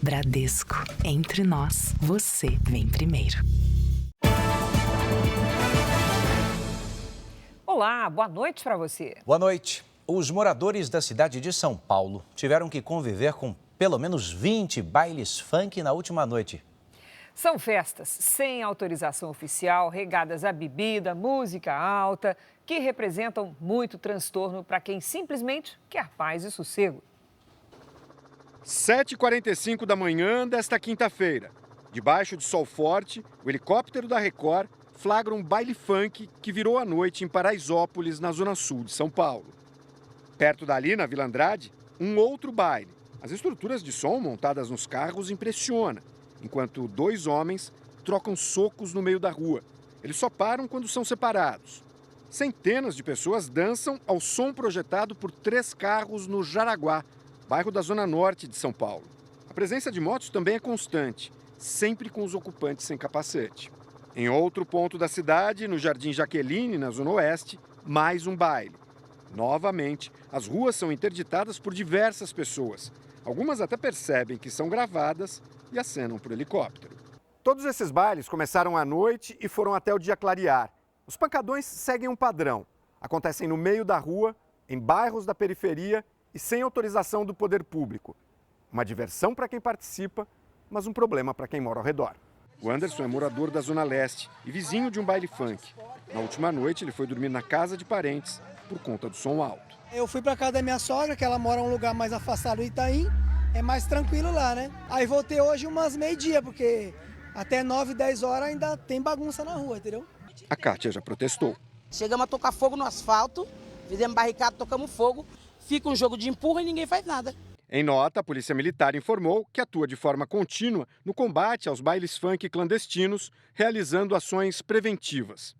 Bradesco. Entre nós, você vem primeiro. Olá, boa noite para você. Boa noite. Os moradores da cidade de São Paulo tiveram que conviver com pelo menos 20 bailes funk na última noite. São festas sem autorização oficial, regadas a bebida, música alta, que representam muito transtorno para quem simplesmente quer paz e sossego. 7h45 da manhã desta quinta-feira. Debaixo de sol forte, o helicóptero da Record flagra um baile funk que virou a noite em Paraisópolis, na zona sul de São Paulo. Perto dali, na Vila Andrade, um outro baile. As estruturas de som montadas nos carros impressionam, enquanto dois homens trocam socos no meio da rua. Eles só param quando são separados. Centenas de pessoas dançam ao som projetado por 3 carros no Jaraguá, bairro da zona norte de São Paulo. A presença de motos também é constante, sempre com os ocupantes sem capacete. Em outro ponto da cidade, no Jardim Jaqueline, na zona oeste, mais um baile. Novamente, as ruas são interditadas por diversas pessoas. Algumas até percebem que são gravadas e acenam por helicóptero. Todos esses bailes começaram à noite e foram até o dia clarear. Os pancadões seguem um padrão. Acontecem no meio da rua, em bairros da periferia e sem autorização do poder público. Uma diversão para quem participa, mas um problema para quem mora ao redor. O Anderson é morador da Zona Leste e vizinho de um baile funk. Na última noite, ele foi dormir na casa de parentes por conta do som alto. Eu fui para casa da minha sogra, que ela mora em um lugar mais afastado do Itaim. É mais tranquilo lá, né? Aí voltei hoje umas meio-dia, porque até 9, 10 horas ainda tem bagunça na rua, entendeu? A Kátia já protestou. Chegamos a tocar fogo no asfalto, fizemos barricada, tocamos fogo, fica um jogo de empurra e ninguém faz nada. Em nota, a Polícia Militar informou que atua de forma contínua no combate aos bailes funk clandestinos, realizando ações preventivas.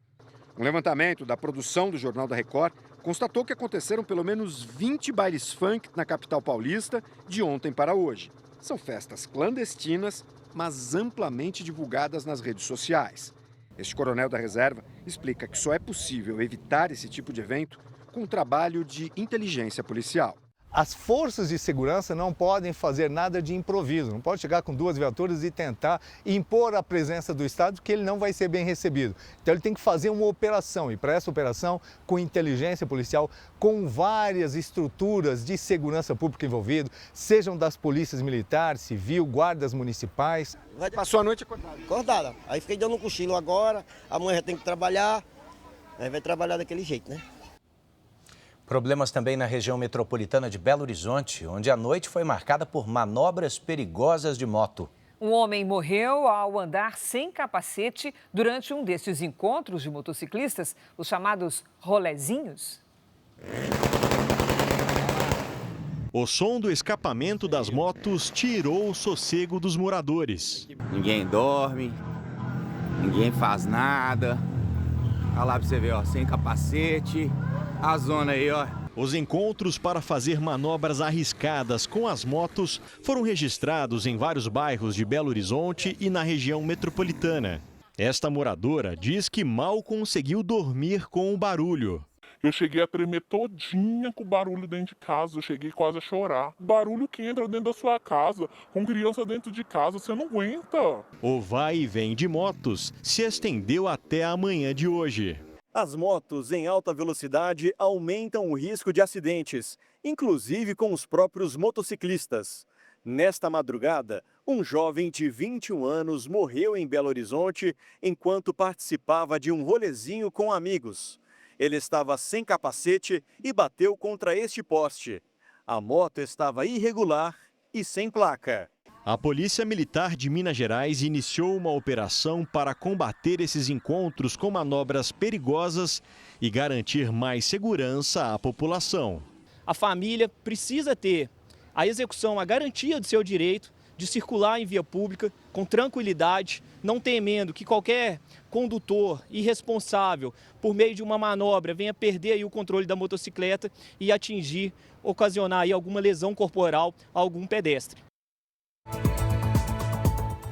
Um levantamento da produção do Jornal da Record constatou que aconteceram pelo menos 20 bailes funk na capital paulista de ontem para hoje. São festas clandestinas, mas amplamente divulgadas nas redes sociais. Este coronel da reserva explica que só é possível evitar esse tipo de evento com um trabalho de inteligência policial. As forças de segurança não podem fazer nada de improviso, não pode chegar com 2 viaturas e tentar impor a presença do Estado, que ele não vai ser bem recebido. Então ele tem que fazer uma operação, e para essa operação, com inteligência policial, com várias estruturas de segurança pública envolvidas, sejam das polícias militar, civil, guardas municipais. Passou a noite acordada? Acordada. Aí fiquei dando um cochilo agora, amanhã já tem que trabalhar, aí vai trabalhar daquele jeito, né? Problemas também na região metropolitana de Belo Horizonte, onde a noite foi marcada por manobras perigosas de moto. Um homem morreu ao andar sem capacete durante um desses encontros de motociclistas, os chamados rolezinhos. O som do escapamento das motos tirou o sossego dos moradores. Ninguém dorme, ninguém faz nada. Olha lá pra você ver, ó, sem capacete. A zona aí, ó. Os encontros para fazer manobras arriscadas com as motos foram registrados em vários bairros de Belo Horizonte e na região metropolitana. Esta moradora diz que mal conseguiu dormir com o barulho. Eu cheguei a tremer todinha com o barulho dentro de casa, eu cheguei quase a chorar. Barulho que entra dentro da sua casa, com criança dentro de casa, você não aguenta. O vai e vem de motos se estendeu até a manhã de hoje. As motos em alta velocidade aumentam o risco de acidentes, inclusive com os próprios motociclistas. Nesta madrugada, um jovem de 21 anos morreu em Belo Horizonte enquanto participava de um rolezinho com amigos. Ele estava sem capacete e bateu contra este poste. A moto estava irregular e sem placa. A Polícia Militar de Minas Gerais iniciou uma operação para combater esses encontros com manobras perigosas e garantir mais segurança à população. A família precisa ter a execução, a garantia do seu direito de circular em via pública com tranquilidade, não temendo que qualquer condutor irresponsável, por meio de uma manobra, venha perder aí o controle da motocicleta e ocasionar aí alguma lesão corporal a algum pedestre.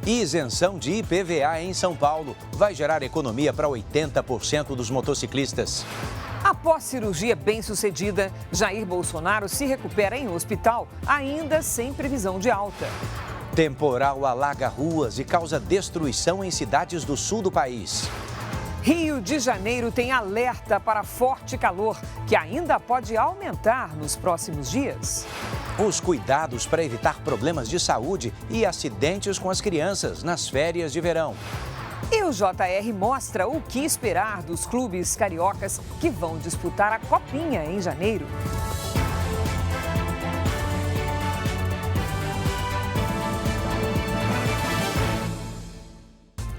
Isenção de IPVA em São Paulo vai gerar economia para 80% dos motociclistas. Após cirurgia bem-sucedida, Jair Bolsonaro se recupera em hospital, ainda sem previsão de alta. Temporal alaga ruas e causa destruição em cidades do sul do país. Rio de Janeiro tem alerta para forte calor, que ainda pode aumentar nos próximos dias. Os cuidados para evitar problemas de saúde e acidentes com as crianças nas férias de verão. E o JR mostra o que esperar dos clubes cariocas que vão disputar a Copinha em janeiro.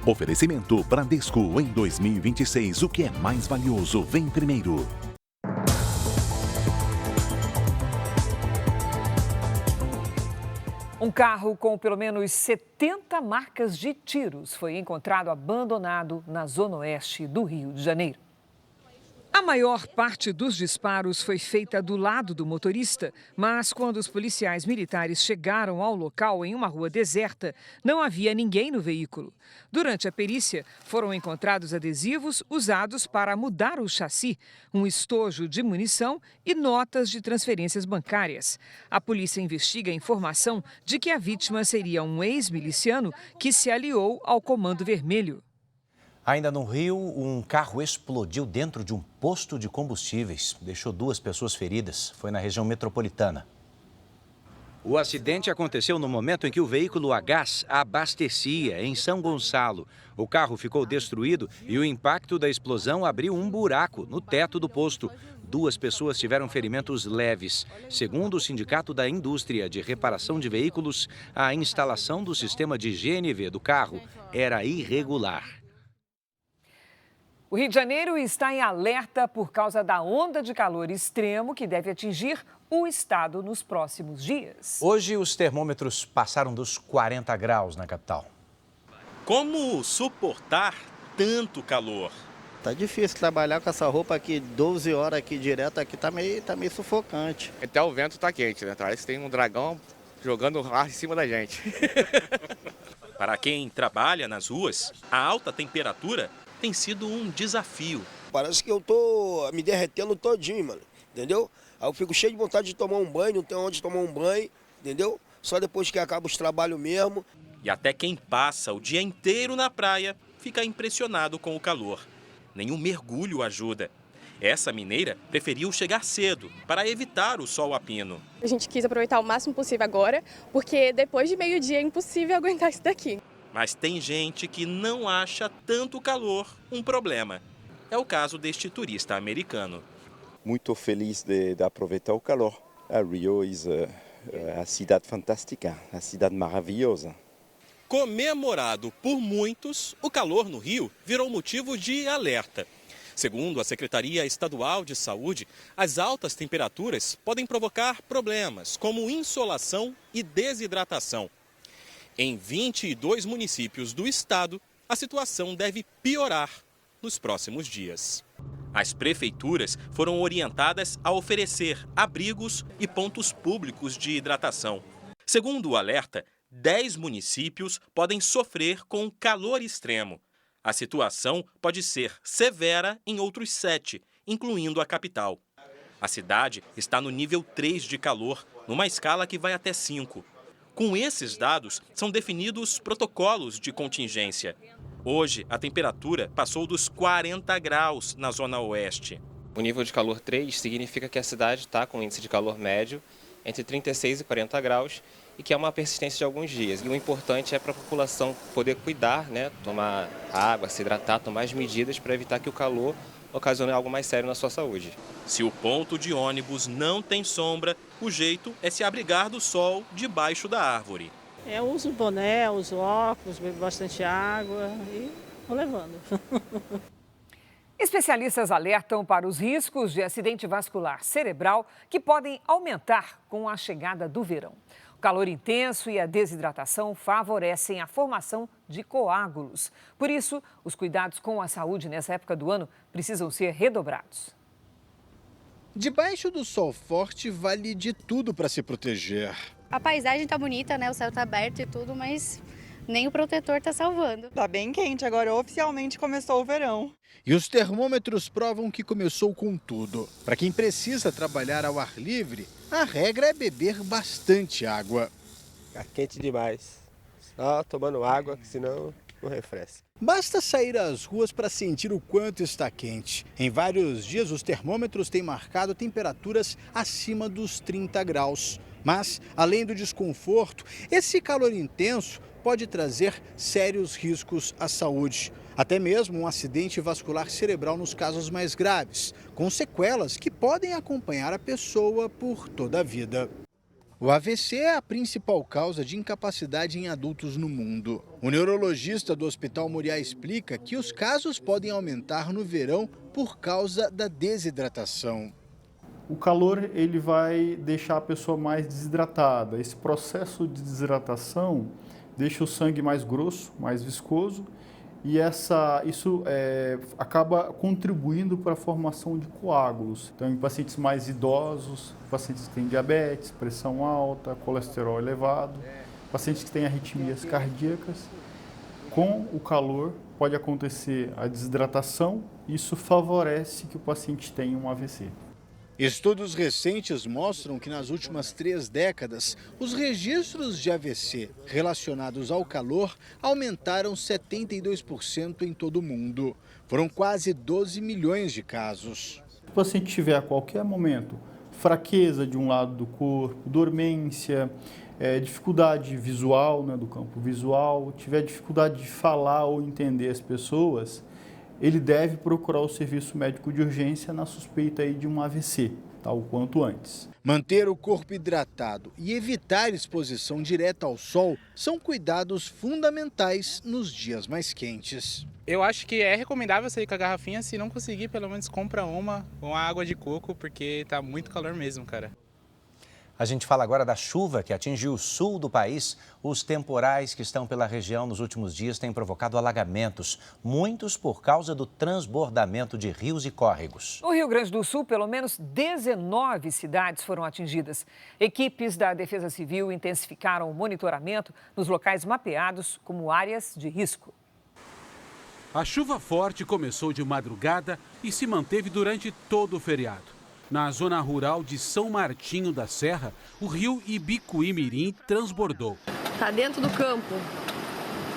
Oferecimento Bradesco. Em 2026, o que é mais valioso vem primeiro. Um carro com pelo menos 70 marcas de tiros foi encontrado abandonado na zona oeste do Rio de Janeiro. A maior parte dos disparos foi feita do lado do motorista, mas quando os policiais militares chegaram ao local em uma rua deserta, não havia ninguém no veículo. Durante a perícia, foram encontrados adesivos usados para mudar o chassi, um estojo de munição e notas de transferências bancárias. A polícia investiga a informação de que a vítima seria um ex-miliciano que se aliou ao Comando Vermelho. Ainda no Rio, um carro explodiu dentro de um posto de combustíveis. Deixou 2 pessoas feridas. Foi na região metropolitana. O acidente aconteceu no momento em que o veículo a gás abastecia em São Gonçalo. O carro ficou destruído e o impacto da explosão abriu um buraco no teto do posto. 2 pessoas tiveram ferimentos leves. Segundo o Sindicato da Indústria de Reparação de Veículos, a instalação do sistema de GNV do carro era irregular. O Rio de Janeiro está em alerta por causa da onda de calor extremo que deve atingir o estado nos próximos dias. Hoje, os termômetros passaram dos 40 graus na capital. Como suportar tanto calor? Tá difícil trabalhar com essa roupa aqui, 12 horas aqui direto, aqui tá meio sufocante. Até o vento tá quente, né? Parece que tem um dragão jogando ar em cima da gente. Para quem trabalha nas ruas, a alta temperatura tem sido um desafio. Parece que eu tô me derretendo todinho, mano, entendeu? Aí eu fico cheio de vontade de tomar um banho, não tenho onde tomar um banho, entendeu? Só depois que acaba os trabalhos mesmo. E até quem passa o dia inteiro na praia fica impressionado com o calor. Nenhum mergulho ajuda. Essa mineira preferiu chegar cedo para evitar o sol a pino. A gente quis aproveitar o máximo possível agora, porque depois de meio-dia é impossível aguentar isso daqui. Mas tem gente que não acha tanto calor um problema. É o caso deste turista americano. Muito feliz de aproveitar o calor. A Rio é a cidade fantástica, a cidade maravilhosa. Comemorado por muitos, o calor no Rio virou motivo de alerta. Segundo a Secretaria Estadual de Saúde, as altas temperaturas podem provocar problemas como insolação e desidratação. Em 22 municípios do estado, a situação deve piorar nos próximos dias. As prefeituras foram orientadas a oferecer abrigos e pontos públicos de hidratação. Segundo o alerta, 10 municípios podem sofrer com calor extremo. A situação pode ser severa em outros 7, incluindo a capital. A cidade está no nível 3 de calor, numa escala que vai até 5. Com esses dados, são definidos protocolos de contingência. Hoje, a temperatura passou dos 40 graus na zona oeste. O nível de calor 3 significa que a cidade está com índice de calor médio entre 36 e 40 graus e que é uma persistência de alguns dias. E o importante é para a população poder cuidar, né, tomar água, se hidratar, tomar as medidas para evitar que o calor ocasione algo mais sério na sua saúde. Se o ponto de ônibus não tem sombra, o jeito é se abrigar do sol debaixo da árvore. Eu uso boné, uso óculos, bebo bastante água e vou levando. Especialistas alertam para os riscos de acidente vascular cerebral que podem aumentar com a chegada do verão. O calor intenso e a desidratação favorecem a formação de coágulos. Por isso, os cuidados com a saúde nessa época do ano precisam ser redobrados. Debaixo do sol forte, vale de tudo para se proteger. A paisagem tá bonita, né? O céu tá aberto e tudo, mas nem o protetor tá salvando. Tá bem quente, agora oficialmente começou o verão. E os termômetros provam que começou com tudo. Para quem precisa trabalhar ao ar livre, a regra é beber bastante água. Tá quente demais. Só tomando água, que senão não refresca. Basta sair às ruas para sentir o quanto está quente. Em vários dias, os termômetros têm marcado temperaturas acima dos 30 graus. Mas, além do desconforto, esse calor intenso pode trazer sérios riscos à saúde. Até mesmo um acidente vascular cerebral nos casos mais graves, com sequelas que podem acompanhar a pessoa por toda a vida. O AVC é a principal causa de incapacidade em adultos no mundo. O neurologista do Hospital Moriá explica que os casos podem aumentar no verão por causa da desidratação. O calor ele vai deixar a pessoa mais desidratada. Esse processo de desidratação deixa o sangue mais grosso, mais viscoso, e isso acaba contribuindo para a formação de coágulos. Então, em pacientes mais idosos, pacientes que têm diabetes, pressão alta, colesterol elevado, pacientes que têm arritmias cardíacas, com o calor pode acontecer a desidratação, e isso favorece que o paciente tenha um AVC. Estudos recentes mostram que nas últimas 3 décadas, os registros de AVC relacionados ao calor aumentaram 72% em todo o mundo. Foram quase 12 milhões de casos. Se o paciente tiver a qualquer momento fraqueza de um lado do corpo, dormência, dificuldade visual, do campo visual, tiver dificuldade de falar ou entender as pessoas, ele deve procurar o serviço médico de urgência na suspeita de um AVC, o quanto antes. Manter o corpo hidratado e evitar exposição direta ao sol são cuidados fundamentais nos dias mais quentes. Eu acho que é recomendável sair com a garrafinha, se não conseguir, pelo menos compra uma água de coco, porque tá muito calor mesmo, cara. A gente fala agora da chuva que atingiu o sul do país. Os temporais que estão pela região nos últimos dias têm provocado alagamentos, muitos por causa do transbordamento de rios e córregos. No Rio Grande do Sul, pelo menos 19 cidades foram atingidas. Equipes da Defesa Civil intensificaram o monitoramento nos locais mapeados como áreas de risco. A chuva forte começou de madrugada e se manteve durante todo o feriado. Na zona rural de São Martinho da Serra, o rio Ibicuí-Mirim transbordou. Está dentro do campo,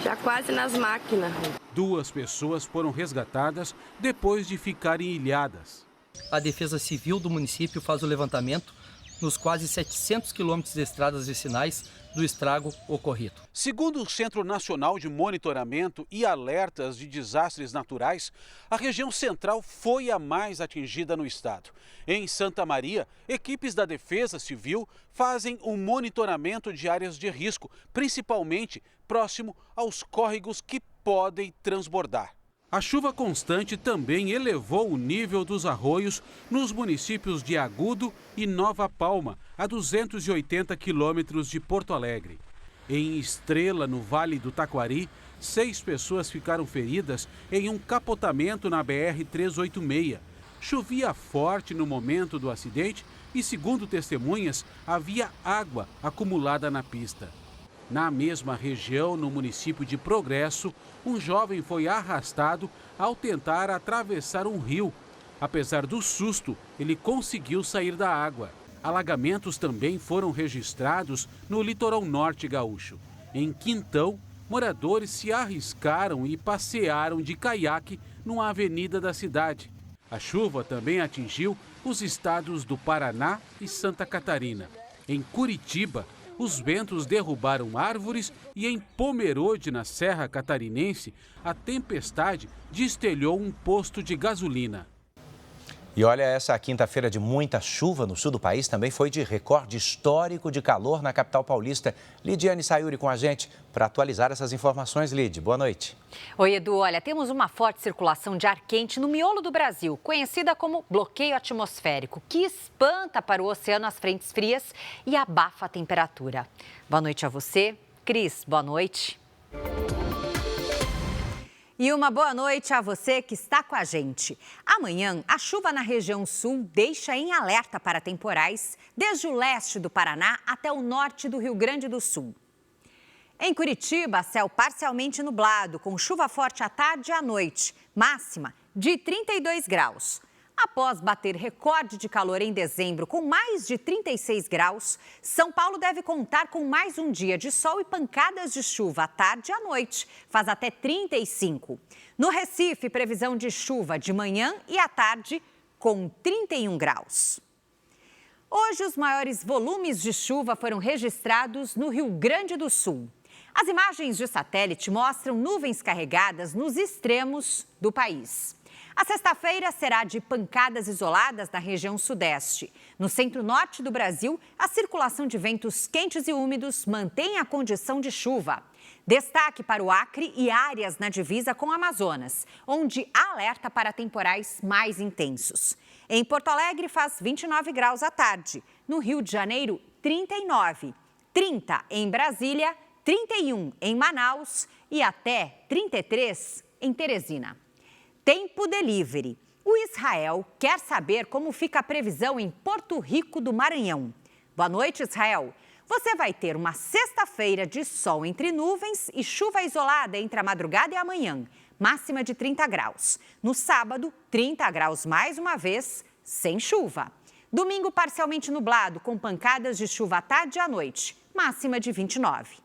já quase nas máquinas. 2 pessoas foram resgatadas depois de ficarem ilhadas. A Defesa Civil do município faz o levantamento nos quase 700 quilômetros de estradas vicinais do estrago ocorrido. Segundo o Centro Nacional de Monitoramento e Alertas de Desastres Naturais, a região central foi a mais atingida no estado. Em Santa Maria, equipes da Defesa Civil fazem um monitoramento de áreas de risco, principalmente próximo aos córregos que podem transbordar. A chuva constante também elevou o nível dos arroios nos municípios de Agudo e Nova Palma, a 280 quilômetros de Porto Alegre. Em Estrela, no Vale do Taquari, 6 pessoas ficaram feridas em um capotamento na BR-386. Chovia forte no momento do acidente e, segundo testemunhas, havia água acumulada na pista. Na mesma região, no município de Progresso, um jovem foi arrastado ao tentar atravessar um rio. Apesar do susto, ele conseguiu sair da água. Alagamentos também foram registrados no litoral norte gaúcho. Em Quintão, moradores se arriscaram e passearam de caiaque numa avenida da cidade. A chuva também atingiu os estados do Paraná e Santa Catarina. Em Curitiba, os ventos derrubaram árvores e em Pomerode, na Serra Catarinense, a tempestade destelhou um posto de gasolina. E olha, essa quinta-feira de muita chuva no sul do país também foi de recorde histórico de calor na capital paulista. Lidiane Sayuri com a gente para atualizar essas informações. Lid, boa noite. Oi, Edu. Olha, temos uma forte circulação de ar quente no miolo do Brasil, conhecida como bloqueio atmosférico, que espanta para o oceano as frentes frias e abafa a temperatura. Boa noite a você. Cris, boa noite. E uma boa noite a você que está com a gente. Amanhã, a chuva na região sul deixa em alerta para temporais, desde o leste do Paraná até o norte do Rio Grande do Sul. Em Curitiba, céu parcialmente nublado, com chuva forte à tarde e à noite, máxima de 32 graus. Após bater recorde de calor em dezembro com mais de 36 graus, São Paulo deve contar com mais um dia de sol e pancadas de chuva à tarde e à noite. Faz até 35. No Recife, previsão de chuva de manhã e à tarde com 31 graus. Hoje, os maiores volumes de chuva foram registrados no Rio Grande do Sul. As imagens de satélite mostram nuvens carregadas nos extremos do país. A sexta-feira será de pancadas isoladas na região sudeste. No centro-norte do Brasil, a circulação de ventos quentes e úmidos mantém a condição de chuva. Destaque para o Acre e áreas na divisa com o Amazonas, onde há alerta para temporais mais intensos. Em Porto Alegre faz 29 graus à tarde. No Rio de Janeiro, 39. 30 em Brasília, 31 em Manaus e até 33 em Teresina. Tempo Delivery. O Israel quer saber como fica a previsão em Porto Rico do Maranhão. Boa noite, Israel. Você vai ter uma sexta-feira de sol entre nuvens e chuva isolada entre a madrugada e a manhã, máxima de 30 graus. No sábado, 30 graus mais uma vez, sem chuva. Domingo, parcialmente nublado, com pancadas de chuva à tarde e à noite, máxima de 29.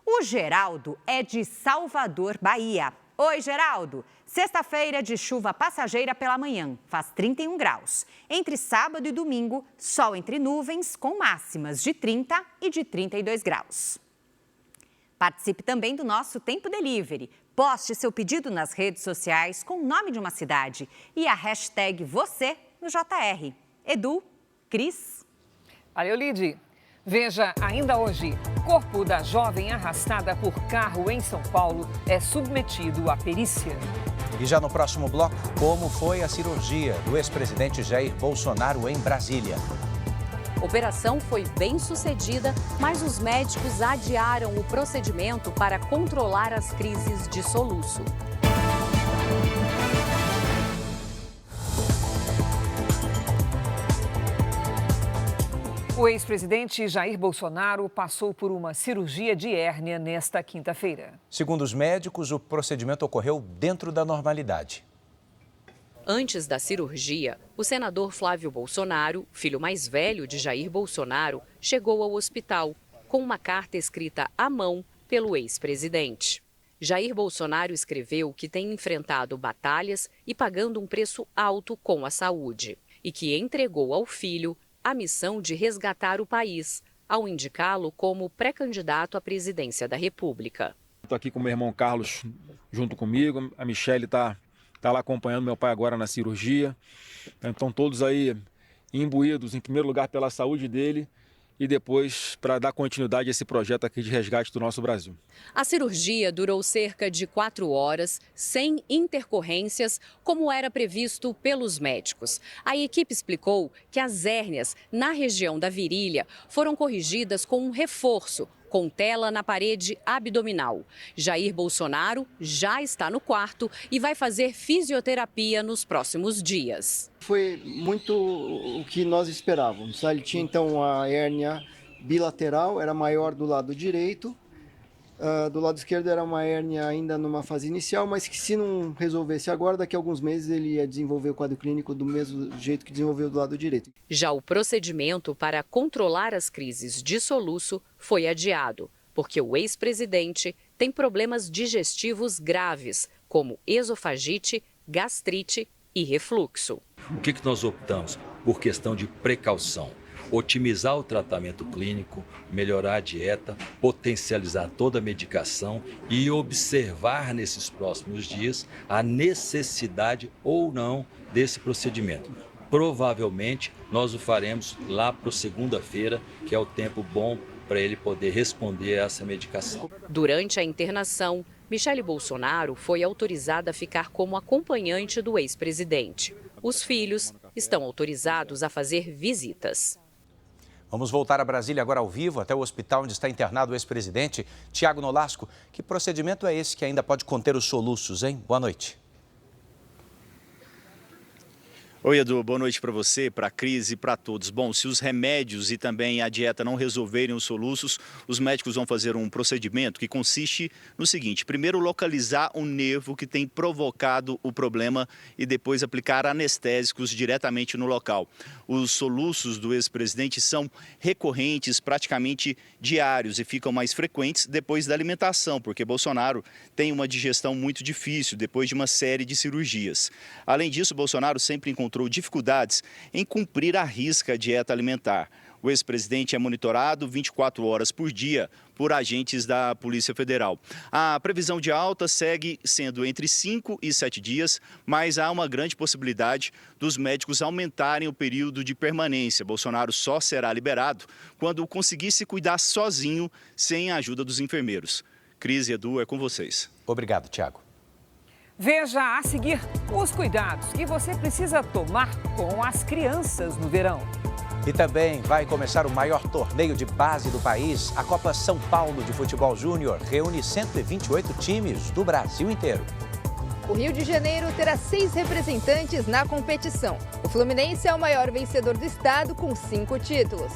O Geraldo é de Salvador, Bahia. Oi, Geraldo. Sexta-feira de chuva passageira pela manhã, faz 31 graus. Entre sábado e domingo, sol entre nuvens, com máximas de 30 e de 32 graus. Participe também do nosso Tempo Delivery. Poste seu pedido nas redes sociais com o nome de uma cidade e a hashtag você no JR. Edu, Cris. Valeu, Lid. Veja ainda hoje, corpo da jovem arrastada por carro em São Paulo é submetido à perícia. E já no próximo bloco, como foi a cirurgia do ex-presidente Jair Bolsonaro em Brasília. Operação foi bem sucedida, mas os médicos adiaram o procedimento para controlar as crises de soluço. O ex-presidente Jair Bolsonaro passou por uma cirurgia de hérnia nesta quinta-feira. Segundo os médicos, o procedimento ocorreu dentro da normalidade. Antes da cirurgia, o senador Flávio Bolsonaro, filho mais velho de Jair Bolsonaro, chegou ao hospital com uma carta escrita à mão pelo ex-presidente. Jair Bolsonaro escreveu que tem enfrentado batalhas e pagando um preço alto com a saúde e que entregou ao filho a missão de resgatar o país, ao indicá-lo como pré-candidato à presidência da República. Estou aqui com meu irmão Carlos junto comigo, a Michele está lá acompanhando meu pai agora na cirurgia. Então todos aí imbuídos, em primeiro lugar, pela saúde dele e depois para dar continuidade a esse projeto aqui de resgate do nosso Brasil. A cirurgia durou cerca de 4 horas, sem intercorrências, como era previsto pelos médicos. A equipe explicou que as hérnias na região da virilha foram corrigidas com um reforço, com tela na parede abdominal. Jair Bolsonaro já está no quarto e vai fazer fisioterapia nos próximos dias. Foi muito o que nós esperávamos. Ele tinha então a hérnia bilateral, era maior do lado direito. Do lado esquerdo era uma hérnia ainda numa fase inicial, mas que se não resolvesse agora, daqui a alguns meses ele ia desenvolver o quadro clínico do mesmo jeito que desenvolveu do lado direito. Já o procedimento para controlar as crises de soluço foi adiado, porque o ex-presidente tem problemas digestivos graves, como esofagite, gastrite e refluxo. O que nós optamos? Por questão de precaução. Otimizar o tratamento clínico, melhorar a dieta, potencializar toda a medicação e observar nesses próximos dias a necessidade ou não desse procedimento. Provavelmente nós o faremos lá para segunda-feira, que é o tempo bom para ele poder responder a essa medicação. Durante a internação, Michele Bolsonaro foi autorizada a ficar como acompanhante do ex-presidente. Os filhos estão autorizados a fazer visitas. Vamos voltar a Brasília agora ao vivo, até o hospital onde está internado o ex-presidente Tiago Nolasco. Que procedimento é esse que ainda pode conter os soluços, hein? Boa noite. Oi, Edu, boa noite para você, para a Cris e para todos. Bom, se os remédios e também a dieta não resolverem os soluços, os médicos vão fazer um procedimento que consiste no seguinte: primeiro localizar o nervo que tem provocado o problema e depois aplicar anestésicos diretamente no local. Os soluços do ex-presidente são recorrentes, praticamente diários, e ficam mais frequentes depois da alimentação, porque Bolsonaro tem uma digestão muito difícil depois de uma série de cirurgias. Além disso, Bolsonaro sempre encontrou dificuldades em cumprir à risca a dieta alimentar. O ex-presidente é monitorado 24 horas por dia por agentes da Polícia Federal. A previsão de alta segue sendo entre 5 e 7 dias, mas há uma grande possibilidade dos médicos aumentarem o período de permanência. Bolsonaro só será liberado quando conseguir se cuidar sozinho, sem a ajuda dos enfermeiros. Cris e Edu, é com vocês. Obrigado, Tiago. Veja a seguir os cuidados que você precisa tomar com as crianças no verão. E também vai começar o maior torneio de base do país. A Copa São Paulo de Futebol Júnior reúne 128 times do Brasil inteiro. O Rio de Janeiro terá 6 representantes na competição. O Fluminense é o maior vencedor do estado, com 5 títulos.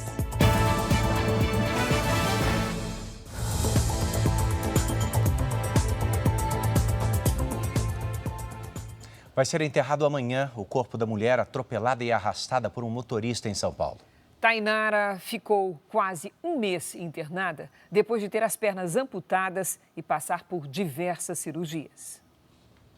Vai ser enterrado amanhã o corpo da mulher atropelada e arrastada por um motorista em São Paulo. Tainara ficou quase um mês internada depois de ter as pernas amputadas e passar por diversas cirurgias.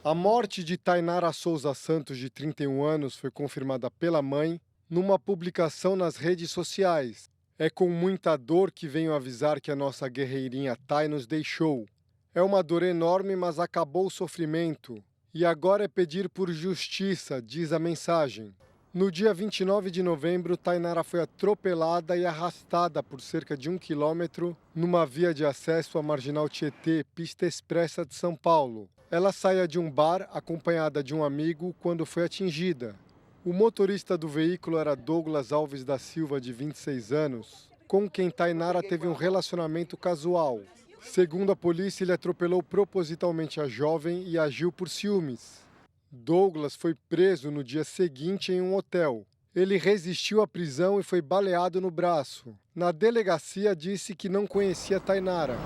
A morte de Tainara Souza Santos, de 31 anos, foi confirmada pela mãe numa publicação nas redes sociais. É com muita dor que venho avisar que a nossa guerreirinha Thay nos deixou. É uma dor enorme, mas acabou o sofrimento. E agora é pedir por justiça, diz a mensagem. No dia 29 de novembro, Tainara foi atropelada e arrastada por cerca de 1 quilômetro numa via de acesso à Marginal Tietê, pista expressa de São Paulo. Ela saía de um bar acompanhada de um amigo quando foi atingida. O motorista do veículo era Douglas Alves da Silva, de 26 anos, com quem Tainara teve um relacionamento casual. Segundo a polícia, ele atropelou propositalmente a jovem e agiu por ciúmes. Douglas foi preso no dia seguinte em um hotel. Ele resistiu à prisão e foi baleado no braço. Na delegacia, disse que não conhecia Tainara.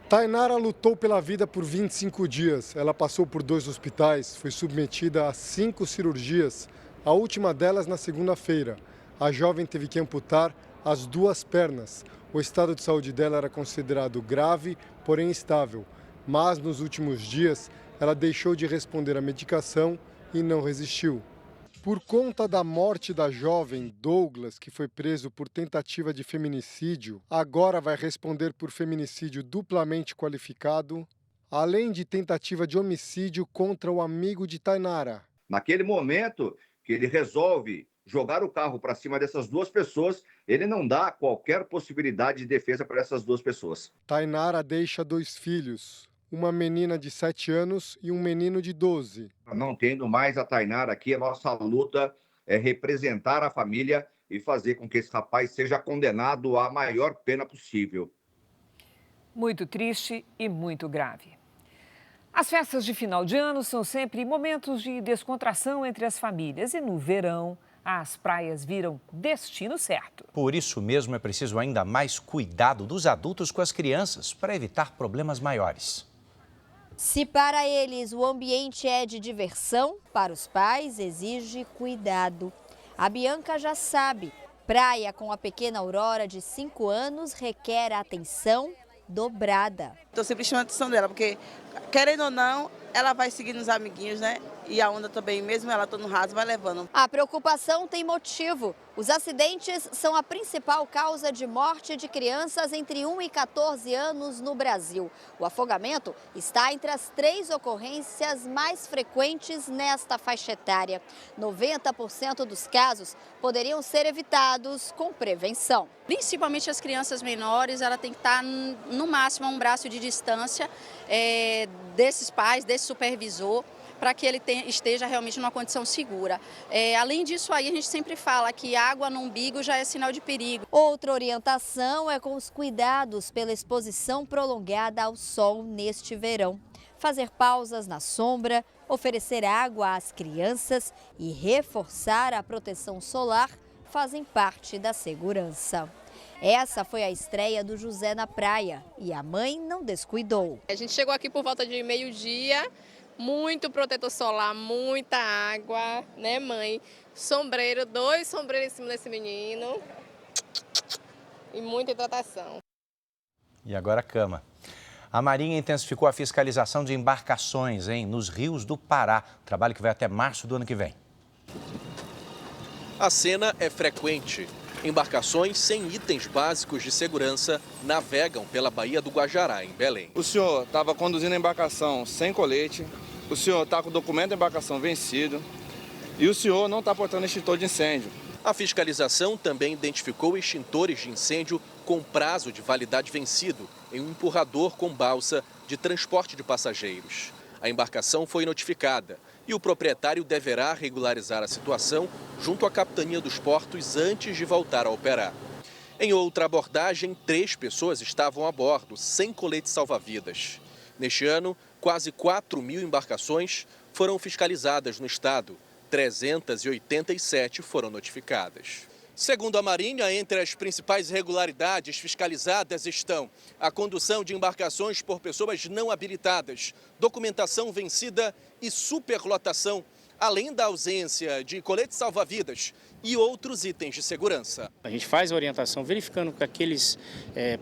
Tainara lutou pela vida por 25 dias. Ela passou por 2 hospitais, foi submetida a 5 cirurgias, a última delas na segunda-feira. A jovem teve que amputar as 2 pernas. O estado de saúde dela era considerado grave, porém estável. Mas nos últimos dias, ela deixou de responder à medicação e não resistiu. Por conta da morte da jovem, Douglas, que foi preso por tentativa de feminicídio, agora vai responder por feminicídio duplamente qualificado, além de tentativa de homicídio contra o amigo de Tainara. Naquele momento que ele resolve jogar o carro para cima dessas 2 pessoas, ele não dá qualquer possibilidade de defesa para essas 2 pessoas. Tainara deixa 2 filhos, uma menina de 7 anos e um menino de 12. Não tendo mais a Tainara aqui, a nossa luta é representar a família e fazer com que esse rapaz seja condenado à maior pena possível. Muito triste e muito grave. As festas de final de ano são sempre momentos de descontração entre as famílias e no verão as praias viram destino certo. Por isso mesmo é preciso ainda mais cuidado dos adultos com as crianças para evitar problemas maiores. Se para eles o ambiente é de diversão, para os pais exige cuidado. A Bianca já sabe, praia com a pequena Aurora de 5 anos requer atenção dobrada. Estou sempre chamando a atenção dela, porque querendo ou não, ela vai seguindo os amiguinhos, né? E a onda também, mesmo ela estando no raso, vai levando. A preocupação tem motivo. Os acidentes são a principal causa de morte de crianças entre 1 e 14 anos no Brasil. O afogamento está entre as 3 ocorrências mais frequentes nesta faixa etária. 90% dos casos poderiam ser evitados com prevenção. Principalmente as crianças menores, ela tem que estar no máximo a um braço de distância desses pais, desse supervisor, para que ele esteja realmente numa condição segura. Além disso, aí a gente sempre fala que água no umbigo já é sinal de perigo. Outra orientação é com os cuidados pela exposição prolongada ao sol neste verão. Fazer pausas na sombra, Oferecer água às crianças e reforçar a proteção solar fazem parte da segurança. Essa foi a estreia do José na praia e a mãe não descuidou. A gente chegou aqui por volta de meio-dia, muito protetor solar, muita água, né, mãe? Sombreiro, 2 sombreiros em cima desse menino e muita hidratação. E agora a cama. A Marinha intensificou a fiscalização de embarcações nos rios do Pará. Trabalho que vai até março do ano que vem. A cena é frequente. Embarcações sem itens básicos de segurança navegam pela Baía do Guajará, em Belém. O senhor estava conduzindo a embarcação sem colete, o senhor está com o documento da embarcação vencido e o senhor não está portando extintor de incêndio. A fiscalização também identificou extintores de incêndio com prazo de validade vencido em um empurrador com balsa de transporte de passageiros. A embarcação foi notificada e o proprietário deverá regularizar a situação junto à Capitania dos Portos antes de voltar a operar. Em outra abordagem, 3 pessoas estavam a bordo, sem colete salva-vidas. Neste ano, quase 4.000 embarcações foram fiscalizadas no estado. 387 foram notificadas. Segundo a Marinha, entre as principais irregularidades fiscalizadas estão a condução de embarcações por pessoas não habilitadas, documentação vencida e superlotação, além da ausência de colete salva-vidas e outros itens de segurança. A gente faz a orientação verificando que aqueles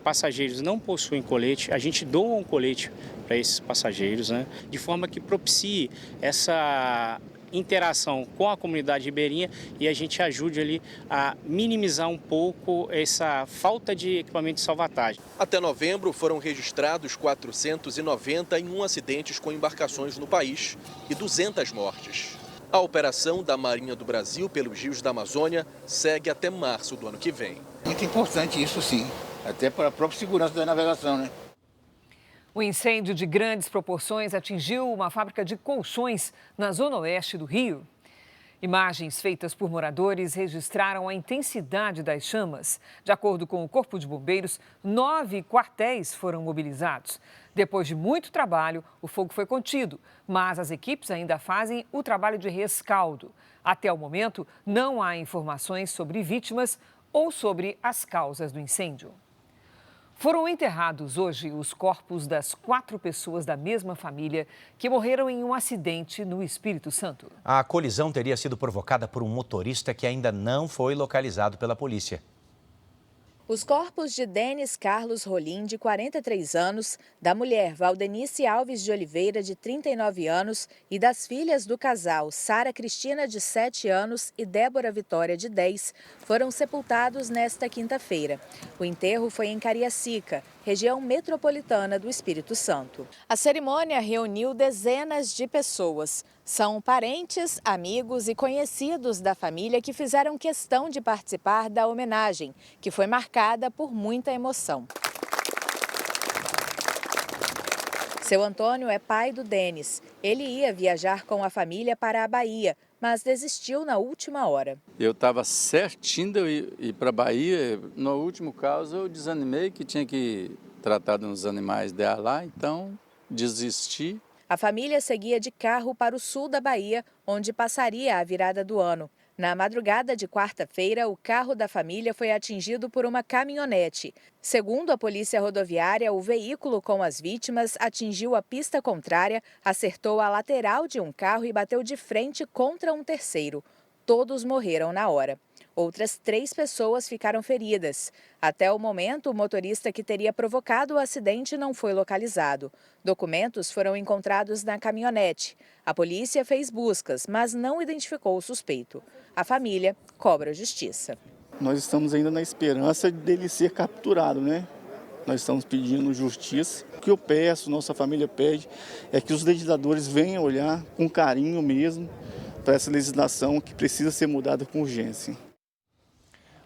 passageiros não possuem colete, a gente doa um colete para esses passageiros, né, de forma que propicie essa interação com a comunidade ribeirinha e a gente ajude ali a minimizar um pouco essa falta de equipamento de salvatagem. Até novembro foram registrados 491 acidentes com embarcações no país e 200 mortes. A operação da Marinha do Brasil pelos rios da Amazônia segue até março do ano que vem. Muito importante isso, sim, até para a própria segurança da navegação, né? O incêndio de grandes proporções atingiu uma fábrica de colchões na zona oeste do Rio. Imagens feitas por moradores registraram a intensidade das chamas. De acordo com o Corpo de Bombeiros, 9 quartéis foram mobilizados. Depois de muito trabalho, o fogo foi contido, mas as equipes ainda fazem o trabalho de rescaldo. Até o momento, não há informações sobre vítimas ou sobre as causas do incêndio. Foram enterrados hoje os corpos das 4 pessoas da mesma família que morreram em um acidente no Espírito Santo. A colisão teria sido provocada por um motorista que ainda não foi localizado pela polícia. Os corpos de Denis Carlos Rolim, de 43 anos, da mulher Valdenice Alves de Oliveira, de 39 anos, e das filhas do casal, Sara Cristina, de 7 anos, e Débora Vitória, de 10, foram sepultados nesta quinta-feira. O enterro foi em Cariacica, região metropolitana do Espírito Santo. A cerimônia reuniu dezenas de pessoas. São parentes, amigos e conhecidos da família que fizeram questão de participar da homenagem, que foi marcada por muita emoção. Seu Antônio é pai do Denis. Ele ia viajar com a família para a Bahia, mas desistiu na última hora. Eu estava certinho de ir para a Bahia. No último caso, eu desanimei que tinha que tratar dos animais dela lá, então desisti. A família seguia de carro para o sul da Bahia, onde passaria a virada do ano. Na madrugada de quarta-feira, o carro da família foi atingido por uma caminhonete. Segundo a Polícia Rodoviária, o veículo com as vítimas atingiu a pista contrária, acertou a lateral de um carro e bateu de frente contra um terceiro. Todos morreram na hora. Outras 3 pessoas ficaram feridas. Até o momento, o motorista que teria provocado o acidente não foi localizado. Documentos foram encontrados na caminhonete. A polícia fez buscas, mas não identificou o suspeito. A família cobra justiça. Nós estamos ainda na esperança dele ser capturado, né? Nós estamos pedindo justiça. O que eu peço, nossa família pede, é que os legisladores venham olhar com carinho mesmo para essa legislação que precisa ser mudada com urgência.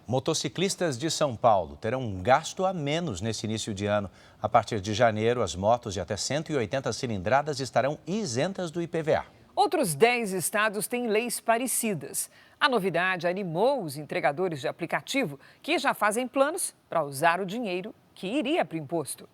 Motociclistas de São Paulo terão um gasto a menos nesse início de ano. A partir de janeiro, as motos de até 180 cilindradas estarão isentas do IPVA. Outros 10 estados têm leis parecidas. A novidade animou os entregadores de aplicativo que já fazem planos para usar o dinheiro que iria para o imposto.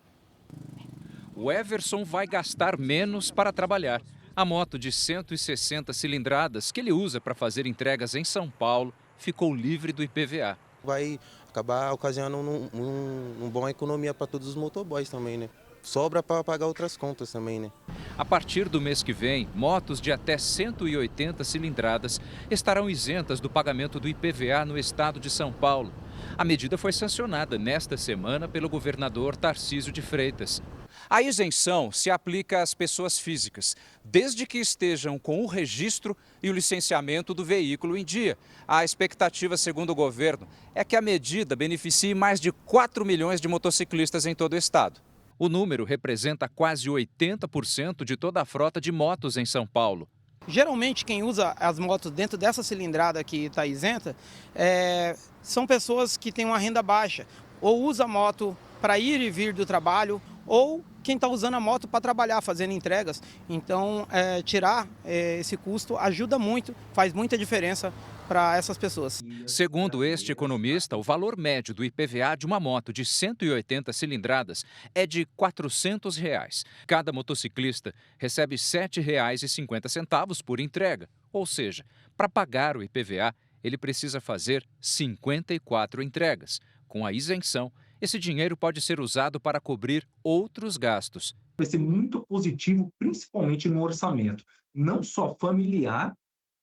O Everson vai gastar menos para trabalhar. A moto de 160 cilindradas que ele usa para fazer entregas em São Paulo ficou livre do IPVA. Vai acabar ocasionando uma boa economia para todos os motoboys também, né? Sobra para pagar outras contas também, né? A partir do mês que vem, motos de até 180 cilindradas estarão isentas do pagamento do IPVA no estado de São Paulo. A medida foi sancionada nesta semana pelo governador Tarcísio de Freitas. A isenção se aplica às pessoas físicas, desde que estejam com o registro e o licenciamento do veículo em dia. A expectativa, segundo o governo, é que a medida beneficie mais de 4 milhões de motociclistas em todo o estado. O número representa quase 80% de toda a frota de motos em São Paulo. Geralmente, quem usa as motos dentro dessa cilindrada que está isenta são pessoas que têm uma renda baixa, ou usa a moto para ir e vir do trabalho, ou quem está usando a moto para trabalhar, fazendo entregas. Então, tirar esse custo ajuda muito, faz muita diferença para essas pessoas. Segundo este economista, o valor médio do IPVA de uma moto de 180 cilindradas é de R$ 400. Cada motociclista recebe R$ 7,50 por entrega. Ou seja, para pagar o IPVA, ele precisa fazer 54 entregas. Com a isenção, esse dinheiro pode ser usado para cobrir outros gastos. Vai ser muito positivo, principalmente no orçamento, não só familiar,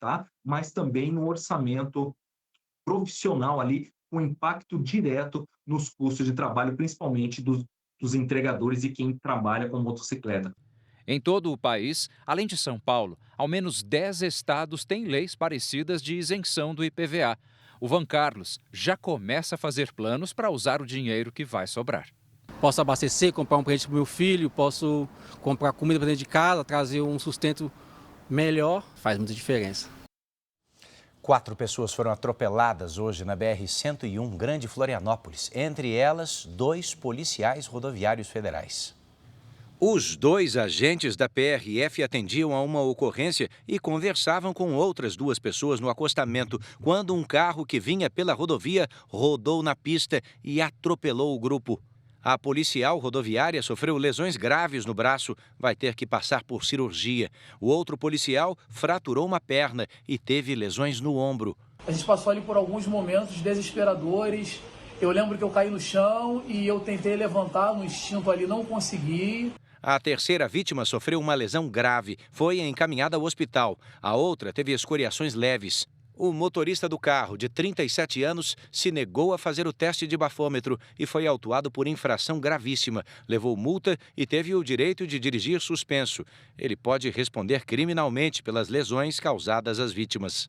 tá? Mas também no orçamento profissional ali, com impacto direto nos custos de trabalho, principalmente dos entregadores e quem trabalha com motocicleta. Em todo o país, além de São Paulo, ao menos 10 estados têm leis parecidas de isenção do IPVA. O Van Carlos já começa a fazer planos para usar o dinheiro que vai sobrar. Posso abastecer, comprar um presente para o meu filho, posso comprar comida para dentro de casa, trazer um sustento melhor, faz muita diferença. 4 pessoas foram atropeladas hoje na BR-101, Grande Florianópolis. Entre elas, 2 policiais rodoviários federais. Os 2 agentes da PRF atendiam a uma ocorrência e conversavam com outras 2 pessoas no acostamento, quando um carro que vinha pela rodovia rodou na pista e atropelou o grupo. A policial rodoviária sofreu lesões graves no braço, vai ter que passar por cirurgia. O outro policial fraturou uma perna e teve lesões no ombro. A gente passou ali por alguns momentos desesperadores. Eu lembro que eu caí no chão e eu tentei levantar no instinto ali, não consegui. A terceira vítima sofreu uma lesão grave, foi encaminhada ao hospital. A outra teve escoriações leves. O motorista do carro, de 37 anos, se negou a fazer o teste de bafômetro e foi autuado por infração gravíssima. Levou multa e teve o direito de dirigir suspenso. Ele pode responder criminalmente pelas lesões causadas às vítimas.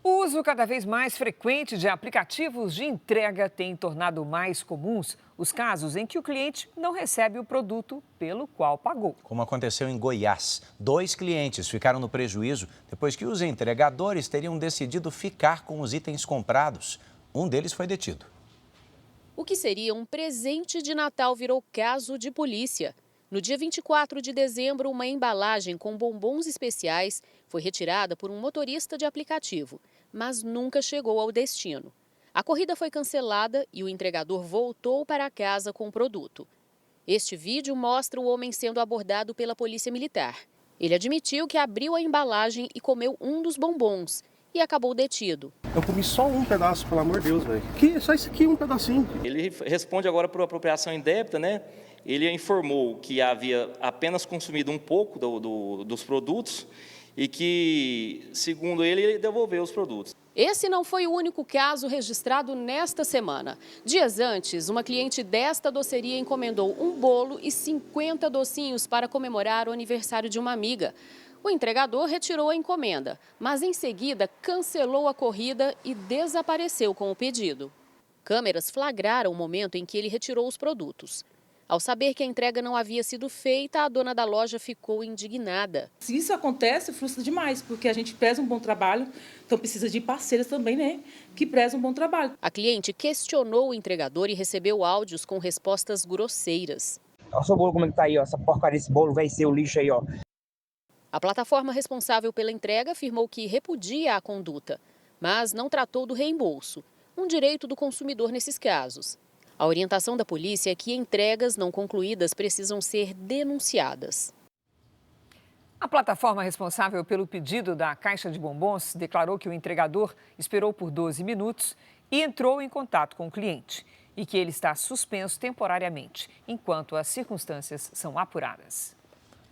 O uso cada vez mais frequente de aplicativos de entrega tem tornado mais comuns os casos em que o cliente não recebe o produto pelo qual pagou. Como aconteceu em Goiás, 2 clientes ficaram no prejuízo depois que os entregadores teriam decidido ficar com os itens comprados. Um deles foi detido. O que seria um presente de Natal virou caso de polícia. No dia 24 de dezembro, uma embalagem com bombons especiais foi retirada por um motorista de aplicativo, mas nunca chegou ao destino. A corrida foi cancelada e o entregador voltou para casa com o produto. Este vídeo mostra o homem sendo abordado pela polícia militar. Ele admitiu que abriu a embalagem e comeu um dos bombons e acabou detido. Eu comi só um pedaço, pelo amor de Deus, velho. Que só isso aqui, um pedacinho. Ele responde agora por apropriação indébita, né? Ele informou que havia apenas consumido um pouco dos produtos e que, segundo ele devolveu os produtos. Esse não foi o único caso registrado nesta semana. Dias antes, uma cliente desta doceria encomendou um bolo e 50 docinhos para comemorar o aniversário de uma amiga. O entregador retirou a encomenda, mas em seguida cancelou a corrida e desapareceu com o pedido. Câmeras flagraram o momento em que ele retirou os produtos. Ao saber que a entrega não havia sido feita, a dona da loja ficou indignada. Se isso acontece, frustra demais, porque a gente preza um bom trabalho, então precisa de parceiros também, né, que prezam um bom trabalho. A cliente questionou o entregador e recebeu áudios com respostas grosseiras. Olha o seu bolo como ele tá aí, ó, essa porcaria desse bolo vai ser o lixo aí, ó. A plataforma responsável pela entrega afirmou que repudia a conduta, mas não tratou do reembolso, um direito do consumidor nesses casos. A orientação da polícia é que entregas não concluídas precisam ser denunciadas. A plataforma responsável pelo pedido da caixa de bombons declarou que o entregador esperou por 12 minutos e entrou em contato com o cliente e que ele está suspenso temporariamente, enquanto as circunstâncias são apuradas.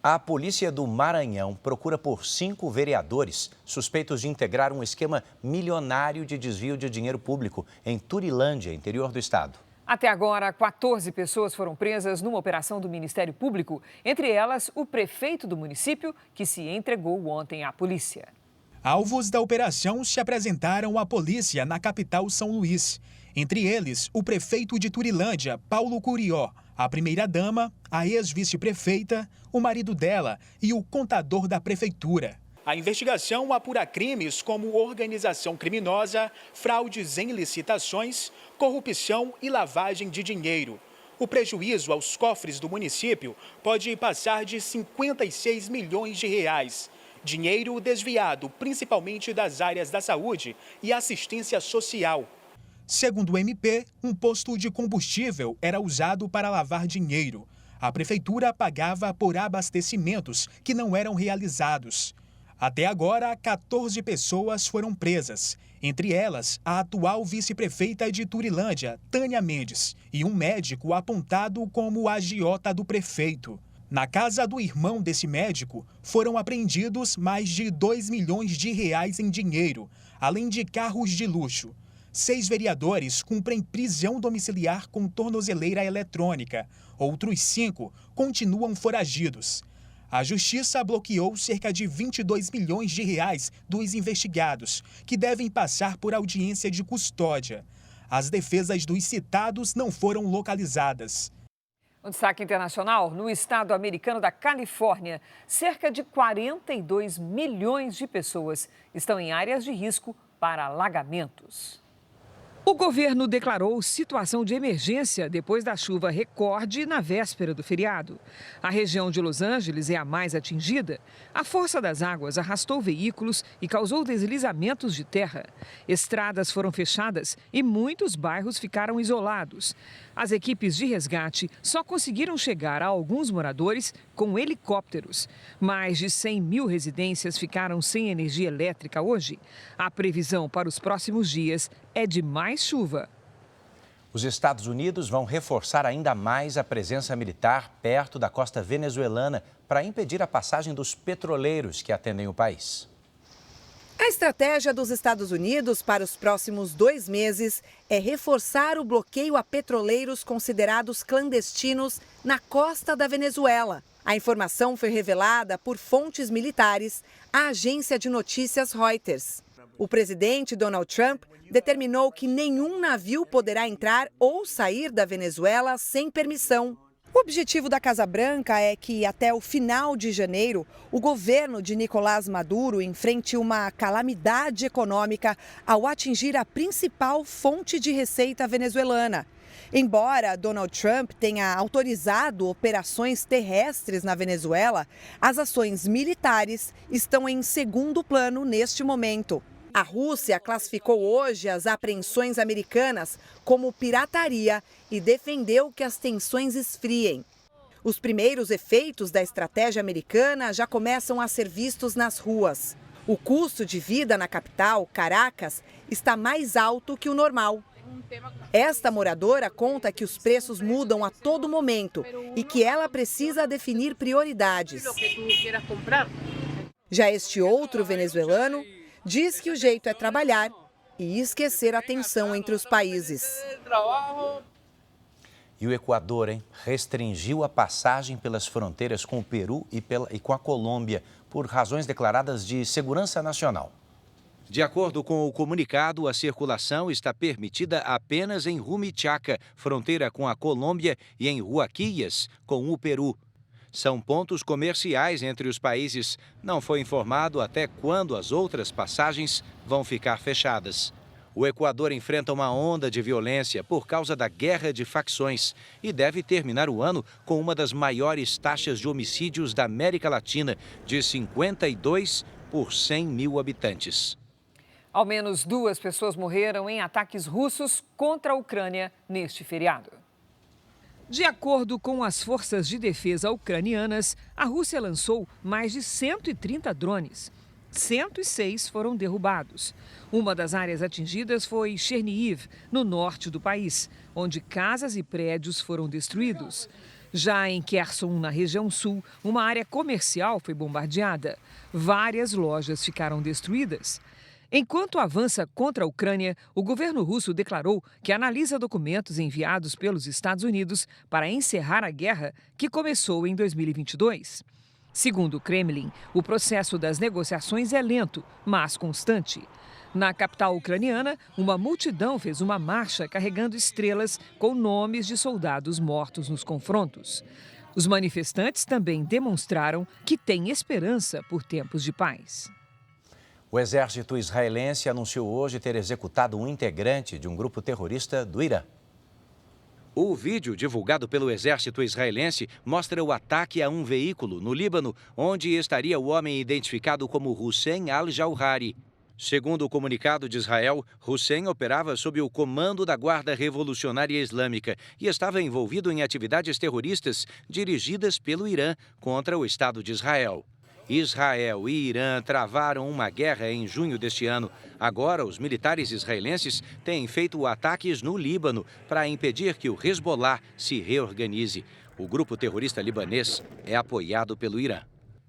A polícia do Maranhão procura por 5 vereadores suspeitos de integrar um esquema milionário de desvio de dinheiro público em Turilândia, interior do estado. Até agora, 14 pessoas foram presas numa operação do Ministério Público, entre elas o prefeito do município, que se entregou ontem à polícia. Alvos da operação se apresentaram à polícia na capital São Luís. Entre eles, o prefeito de Turilândia, Paulo Curió, a primeira-dama, a ex-vice-prefeita, o marido dela e o contador da prefeitura. A investigação apura crimes como organização criminosa, fraudes em licitações, corrupção e lavagem de dinheiro. O prejuízo aos cofres do município pode passar de 56 milhões de reais. Dinheiro desviado principalmente das áreas da saúde e assistência social. Segundo o MP, um posto de combustível era usado para lavar dinheiro. A prefeitura pagava por abastecimentos que não eram realizados. Até agora, 14 pessoas foram presas. Entre elas, a atual vice-prefeita de Turilândia, Tânia Mendes, e um médico apontado como agiota do prefeito. Na casa do irmão desse médico, foram apreendidos mais de 2 milhões de reais em dinheiro, além de carros de luxo. 6 vereadores cumprem prisão domiciliar com tornozeleira eletrônica. Outros 5 continuam foragidos. A Justiça bloqueou cerca de 22 milhões de reais dos investigados, que devem passar por audiência de custódia. As defesas dos citados não foram localizadas. Um destaque internacional: no estado americano da Califórnia, cerca de 42 milhões de pessoas estão em áreas de risco para alagamentos. O governo declarou situação de emergência depois da chuva recorde na véspera do feriado. A região de Los Angeles é a mais atingida. A força das águas arrastou veículos e causou deslizamentos de terra. Estradas foram fechadas e muitos bairros ficaram isolados. As equipes de resgate só conseguiram chegar a alguns moradores com helicópteros. Mais de 100 mil residências ficaram sem energia elétrica hoje. A previsão para os próximos dias é de mais chuva. Os Estados Unidos vão reforçar ainda mais a presença militar perto da costa venezuelana para impedir a passagem dos petroleiros que atendem o país. A estratégia dos Estados Unidos para os próximos 2 meses é reforçar o bloqueio a petroleiros considerados clandestinos na costa da Venezuela. A informação foi revelada por fontes militares à agência de notícias Reuters. O presidente Donald Trump determinou que nenhum navio poderá entrar ou sair da Venezuela sem permissão. O objetivo da Casa Branca é que, até o final de janeiro, o governo de Nicolás Maduro enfrente uma calamidade econômica ao atingir a principal fonte de receita venezuelana. Embora Donald Trump tenha autorizado operações terrestres na Venezuela, as ações militares estão em segundo plano neste momento. A Rússia classificou hoje as apreensões americanas como pirataria e defendeu que as tensões esfriem. Os primeiros efeitos da estratégia americana já começam a ser vistos nas ruas. O custo de vida na capital, Caracas, está mais alto que o normal. Esta moradora conta que os preços mudam a todo momento e que ela precisa definir prioridades. Já este outro venezuelano diz que o jeito é trabalhar e esquecer a tensão entre os países. E o Equador, restringiu a passagem pelas fronteiras com o Peru e com a Colômbia por razões declaradas de segurança nacional. De acordo com o comunicado, a circulação está permitida apenas em Rumichaca, fronteira com a Colômbia, e em Huaquillas, com o Peru. São pontos comerciais entre os países. Não foi informado até quando as outras passagens vão ficar fechadas. O Equador enfrenta uma onda de violência por causa da guerra de facções e deve terminar o ano com uma das maiores taxas de homicídios da América Latina, de 52 por 100 mil habitantes. Ao menos 2 pessoas morreram em ataques russos contra a Ucrânia neste feriado. De acordo com as forças de defesa ucranianas, a Rússia lançou mais de 130 drones. 106 foram derrubados. Uma das áreas atingidas foi Chernihiv, no norte do país, onde casas e prédios foram destruídos. Já em Kherson, na região sul, uma área comercial foi bombardeada. Várias lojas ficaram destruídas. Enquanto avança contra a Ucrânia, o governo russo declarou que analisa documentos enviados pelos Estados Unidos para encerrar a guerra que começou em 2022. Segundo o Kremlin, o processo das negociações é lento, mas constante. Na capital ucraniana, uma multidão fez uma marcha carregando estrelas com nomes de soldados mortos nos confrontos. Os manifestantes também demonstraram que têm esperança por tempos de paz. O exército israelense anunciou hoje ter executado um integrante de um grupo terrorista do Irã. O vídeo divulgado pelo exército israelense mostra o ataque a um veículo no Líbano, onde estaria o homem identificado como Hussein al-Jawhari. Segundo o comunicado de Israel, Hussein operava sob o comando da Guarda Revolucionária Islâmica e estava envolvido em atividades terroristas dirigidas pelo Irã contra o Estado de Israel. Israel e Irã travaram uma guerra em junho deste ano. Agora, os militares israelenses têm feito ataques no Líbano para impedir que o Hezbollah se reorganize. O grupo terrorista libanês é apoiado pelo Irã.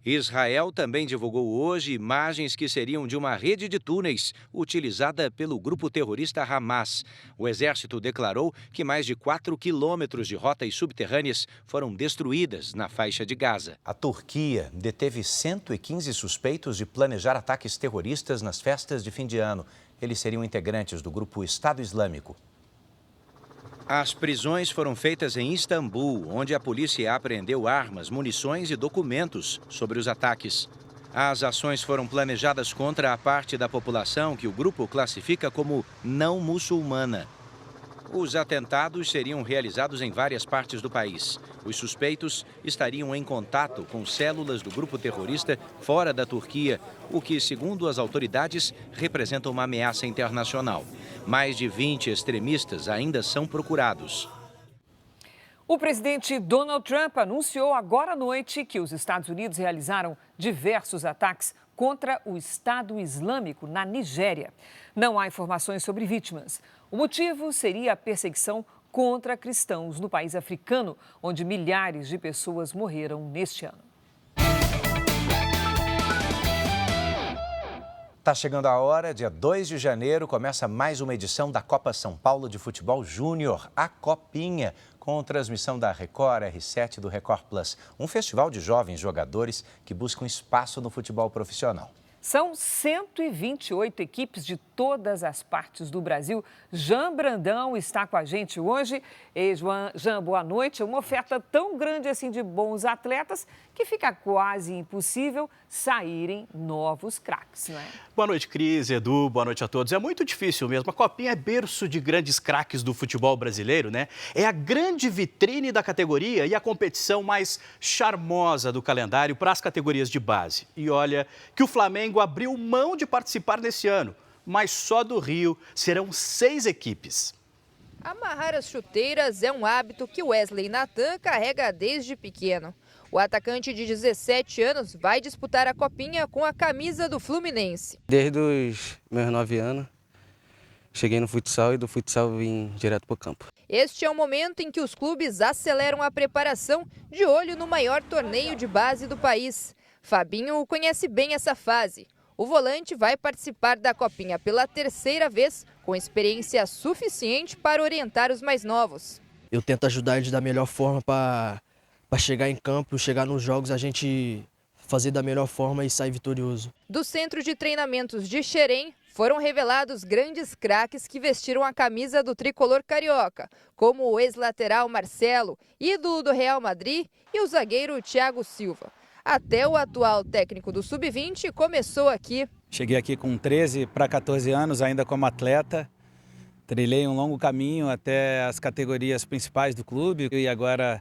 Israel também divulgou hoje imagens que seriam de uma rede de túneis utilizada pelo grupo terrorista Hamas. O exército declarou que mais de 4 quilômetros de rotas subterrâneas foram destruídas na faixa de Gaza. A Turquia deteve 115 suspeitos de planejar ataques terroristas nas festas de fim de ano. Eles seriam integrantes do grupo Estado Islâmico. As prisões foram feitas em Istambul, onde a polícia apreendeu armas, munições e documentos sobre os ataques. As ações foram planejadas contra a parte da população que o grupo classifica como não muçulmana. Os atentados seriam realizados em várias partes do país. Os suspeitos estariam em contato com células do grupo terrorista fora da Turquia, o que, segundo as autoridades, representa uma ameaça internacional. Mais de 20 extremistas ainda são procurados. O presidente Donald Trump anunciou agora à noite que os Estados Unidos realizaram diversos ataques contra o Estado Islâmico na Nigéria. Não há informações sobre vítimas. O motivo seria a perseguição contra cristãos no país africano, onde milhares de pessoas morreram neste ano. Está chegando a hora, dia 2 de janeiro, começa mais uma edição da Copa São Paulo de Futebol Júnior, a Copinha, com transmissão da Record, R7 do Record Plus, um festival de jovens jogadores que buscam espaço no futebol profissional. São 128 equipes de todas as partes do Brasil. Jean Brandão está com a gente hoje. E Jean, boa noite. Uma oferta tão grande assim de bons atletas que fica quase impossível saírem novos craques, não é? Boa noite, Cris, Edu, boa noite a todos. É muito difícil mesmo. A Copinha é berço de grandes craques do futebol brasileiro, né? É a grande vitrine da categoria e a competição mais charmosa do calendário para as categorias de base. E olha que o Flamengo abriu mão de participar nesse ano, mas só do Rio serão 6 equipes. Amarrar as chuteiras é um hábito que Wesley Natan carrega desde pequeno. O atacante de 17 anos vai disputar a Copinha com a camisa do Fluminense. Desde os meus 9 anos, cheguei no futsal e do futsal vim direto para o campo. Este é o momento em que os clubes aceleram a preparação de olho no maior torneio de base do país. Fabinho conhece bem essa fase. O volante vai participar da Copinha pela 3ª vez, com experiência suficiente para orientar os mais novos. Eu tento ajudar eles da melhor forma para chegar em campo, chegar nos jogos, a gente fazer da melhor forma e sair vitorioso. Do Centro de Treinamentos de Xerém, foram revelados grandes craques que vestiram a camisa do tricolor carioca, como o ex-lateral Marcelo, ídolo do Real Madrid, e o zagueiro Thiago Silva. Até o atual técnico do Sub-20 começou aqui. Cheguei aqui com 13 para 14 anos, ainda como atleta. Trilhei um longo caminho até as categorias principais do clube e agora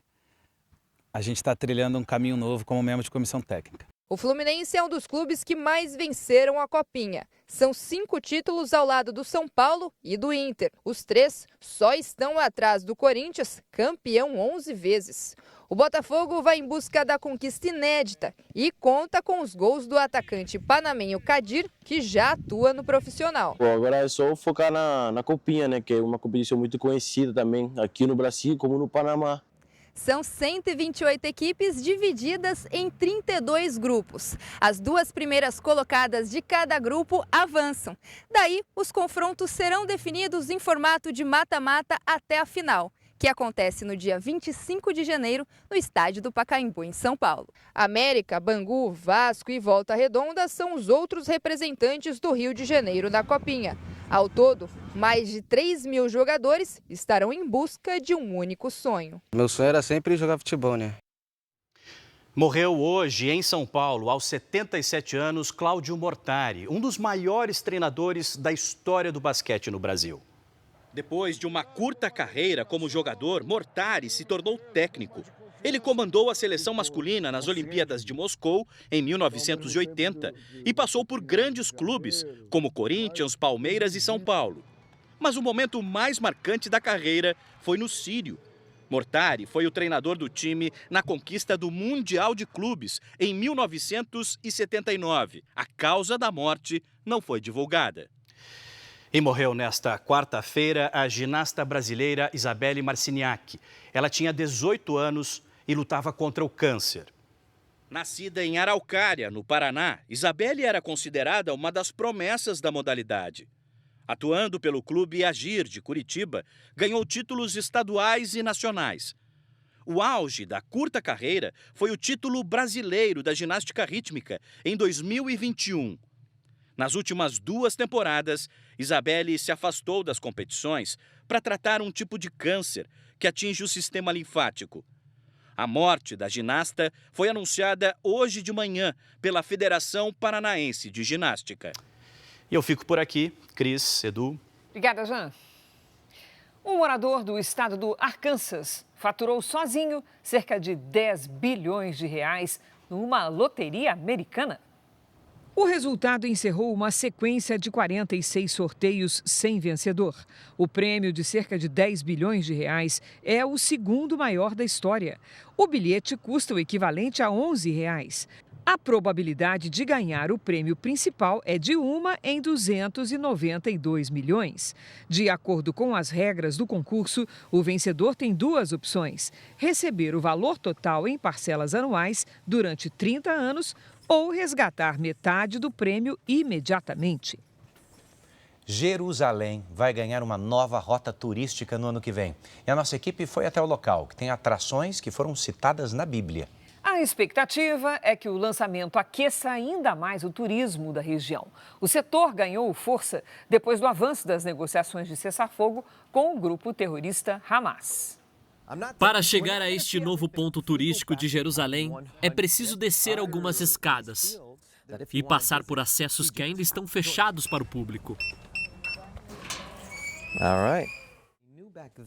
a gente está trilhando um caminho novo como membro de comissão técnica. O Fluminense é um dos clubes que mais venceram a Copinha. São 5 títulos ao lado do São Paulo e do Inter. Os 3 só estão atrás do Corinthians, campeão 11 vezes. O Botafogo vai em busca da conquista inédita e conta com os gols do atacante panamenho Kadir, que já atua no profissional. Agora é só focar na Copinha, né, que é uma competição muito conhecida também aqui no Brasil como no Panamá. São 128 equipes divididas em 32 grupos. As 2 primeiras colocadas de cada grupo avançam. Daí, os confrontos serão definidos em formato de mata-mata até a final, que acontece no dia 25 de janeiro no estádio do Pacaembu, em São Paulo. América, Bangu, Vasco e Volta Redonda são os outros representantes do Rio de Janeiro na Copinha. Ao todo, mais de 3.000 jogadores estarão em busca de um único sonho. Meu sonho era sempre jogar futebol, né? Morreu hoje, em São Paulo, aos 77 anos, Cláudio Mortari, um dos maiores treinadores da história do basquete no Brasil. Depois de uma curta carreira como jogador, Mortari se tornou técnico. Ele comandou a seleção masculina nas Olimpíadas de Moscou em 1980 e passou por grandes clubes como Corinthians, Palmeiras e São Paulo. Mas o momento mais marcante da carreira foi no Sírio. Mortari foi o treinador do time na conquista do Mundial de Clubes em 1979. A causa da morte não foi divulgada. E morreu nesta quarta-feira a ginasta brasileira Isabelle Marciniak. Ela tinha 18 anos e lutava contra o câncer. Nascida em Araucária, no Paraná, Isabelle era considerada uma das promessas da modalidade. Atuando pelo Clube Agir de Curitiba, ganhou títulos estaduais e nacionais. O auge da curta carreira foi o título brasileiro da ginástica rítmica em 2021. Nas últimas 2 temporadas, Isabelle se afastou das competições para tratar um tipo de câncer que atinge o sistema linfático. A morte da ginasta foi anunciada hoje de manhã pela Federação Paranaense de Ginástica. E eu fico por aqui. Cris, Edu. Obrigada, Jean. Um morador do estado do Arkansas faturou sozinho cerca de 10 bilhões de reais numa loteria americana. O resultado encerrou uma sequência de 46 sorteios sem vencedor. O prêmio de cerca de 10 bilhões de reais é o segundo maior da história. O bilhete custa o equivalente a R$ 11. A probabilidade de ganhar o prêmio principal é de 1 em 292 milhões. De acordo com as regras do concurso, o vencedor tem 2 opções: receber o valor total em parcelas anuais durante 30 anos ou resgatar metade do prêmio imediatamente. Jerusalém vai ganhar uma nova rota turística no ano que vem. E a nossa equipe foi até o local, que tem atrações que foram citadas na Bíblia. A expectativa é que o lançamento aqueça ainda mais o turismo da região. O setor ganhou força depois do avanço das negociações de cessar-fogo com o grupo terrorista Hamas. Para chegar a este novo ponto turístico de Jerusalém, é preciso descer algumas escadas e passar por acessos que ainda estão fechados para o público.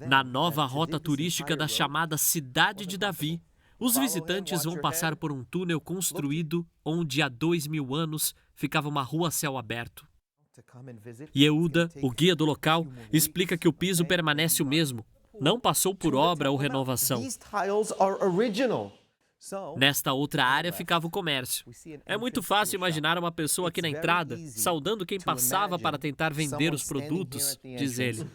Na nova rota turística da chamada Cidade de Davi, os visitantes vão passar por um túnel construído onde há 2000 anos ficava uma rua a céu aberto. Yehuda, o guia do local, explica que o piso permanece o mesmo. Não passou por obra ou renovação. Nesta outra área ficava o comércio. É muito fácil imaginar uma pessoa aqui na entrada, saudando quem passava para tentar vender os produtos, diz ele.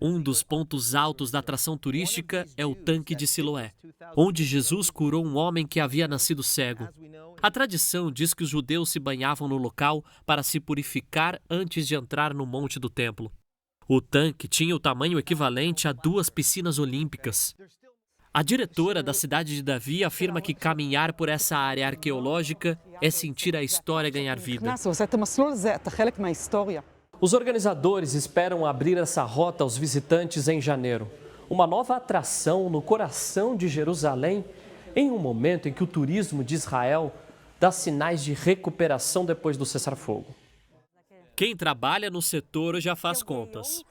Um dos pontos altos da atração turística é o Tanque de Siloé, onde Jesus curou um homem que havia nascido cego. A tradição diz que os judeus se banhavam no local para se purificar antes de entrar no monte do templo. O tanque tinha o tamanho equivalente a 2 piscinas olímpicas. A diretora da Cidade de Davi afirma que caminhar por essa área arqueológica é sentir a história ganhar vida. Os organizadores esperam abrir essa rota aos visitantes em janeiro. Uma nova atração no coração de Jerusalém, em um momento em que o turismo de Israel dá sinais de recuperação depois do cessar-fogo. Quem trabalha no setor já faz contas.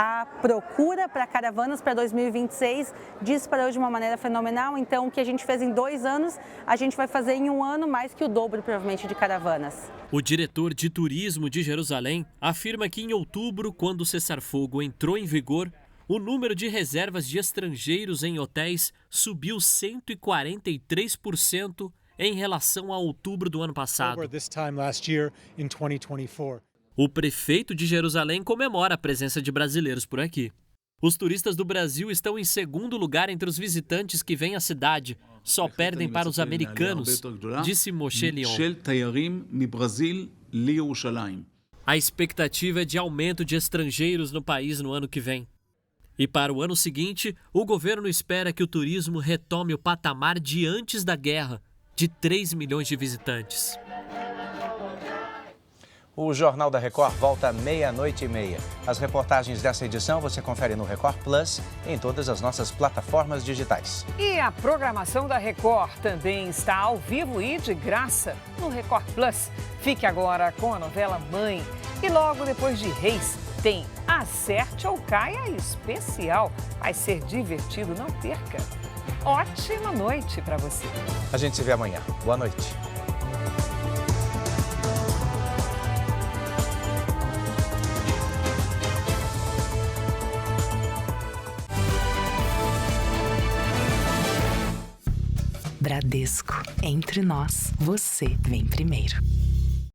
a procura para caravanas para 2026 disparou de uma maneira fenomenal. Então, o que a gente fez em 2 anos, a gente vai fazer em 1 ano mais que o dobro, provavelmente, de caravanas. O diretor de turismo de Jerusalém afirma que em outubro, quando o cessar-fogo entrou em vigor, o número de reservas de estrangeiros em hotéis subiu 143% em relação a outubro do ano passado. O prefeito de Jerusalém comemora a presença de brasileiros por aqui. Os turistas do Brasil estão em segundo lugar entre os visitantes que vêm à cidade. Só perdem para os americanos, disse Moshe Leon. A expectativa é de aumento de estrangeiros no país no ano que vem. E para o ano seguinte, o governo espera que o turismo retome o patamar de antes da guerra, de 3 milhões de visitantes. O Jornal da Record volta à 00:30. As reportagens dessa edição você confere no Record Plus e em todas as nossas plataformas digitais. E a programação da Record também está ao vivo e de graça no Record Plus. Fique agora com a novela Mãe. E logo depois de Reis, tem Acerte ou Caia especial. Vai ser divertido, não perca. Ótima noite para você. A gente se vê amanhã. Boa noite. Bradesco. Entre nós, você vem primeiro.